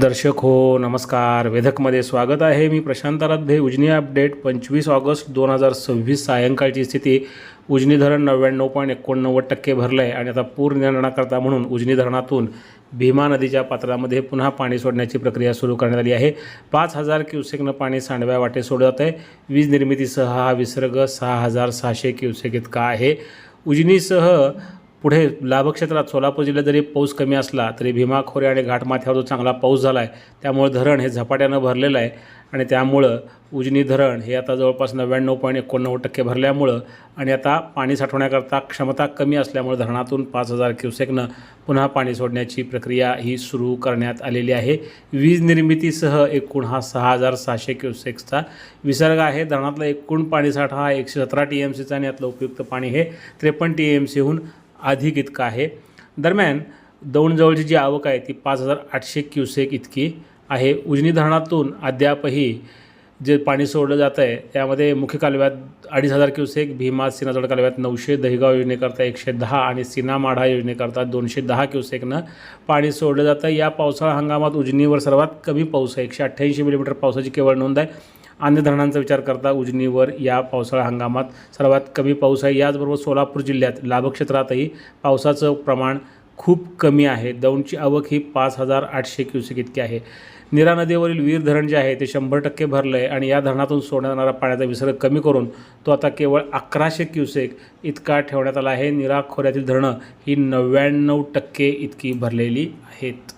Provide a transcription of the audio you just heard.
दर्शक हो नमस्कार. वेधकमध्ये स्वागत आहे. मी प्रशांत आराध्य. उजनी अपडेट 25 ऑगस्ट 2026 सायंकाळची स्थिती. उजनी धरण 99.89% भरलं आहे आणि आता पूर नियंत्रणाकरता म्हणून उजनी धरणातून भीमा नदीच्या पात्रामध्ये पुन्हा पाणी सोडण्याची प्रक्रिया सुरू करण्यात आली आहे. 5000 क्युसेकनं पाणी सांडव्या वाटे सोडत जात आहे. वीज निर्मितीसह हा विसर्ग 6600 क्युसेक इतका आहे. उजनीसह पुढे लाभक्षेत्रात सोलापूर जिल्ह्यात जरी पाऊस कमी असला तरी भीमा खोरे आणि घाटमाथ्यावर जो चांगला पाऊस झाला आहे त्यामुळे धरण हे झपाट्यानं भरलेलं आहे आणि त्यामुळं उजनी धरण हे आता जवळपास 99.89% भरल्यामुळं आणि आता पाणी साठवण्याकरता क्षमता कमी असल्यामुळे धरणातून 5000 क्युसेकनं पुन्हा पाणी सोडण्याची प्रक्रिया ही सुरू करण्यात आलेली आहे. वीज निर्मितीसह एकूण हा 6700 क्युसेक्सचा विसर्ग आहे. धरणातला एकूण पाणीसाठा हा 117 TMCचा आणि यातलं उपयुक्त पाणी हे 53 TMCहून अधिक इतका आहे. दरम्यान दौंडजवळची जी आवक आहे ती 5800 क्युसेक इतकी आहे. उजनी धरणातून अद्यापही जे पाणी सोडलं जातं आहे त्यामध्ये मुख्य कालव्यात 2500 क्युसेक, भीमा सिन्नरगड कालव्यात 900, दहिगाव योजनेकरता 110 आणि सीना माढा योजनेकरता 210 क्युसेकनं पाणी सोडलं जातं. या पावसाळा हंगामात उजनीवर सर्वात कमी पाऊस आहे. 188 मिलीमीटर पावसाची केवळ नोंद आहे. अन्य धरणांचा विचार करता उजनीवर या पावसाळा हंगामात सर्वात कमी पाऊस आहे. याचबरोबर सोलापूर जिल्ह्यात लाभक्षेत्रातही पावसाचं प्रमाण खूप कमी आहे. दौंडची आवक ही 5800 क्युसेक इतकी आहे. नीरा नदीवरील वीर धरण जे आहे ते 100% भरलं आहे आणि या धरणातून सोडण्यात येणारा पाण्याचा विसर्ग कमी करून तो आता केवळ 1100 क्युसेक इतका ठेवण्यात आला आहे. नीरा खोऱ्यातील धरणं ही 99% इतकी भरलेली आहेत.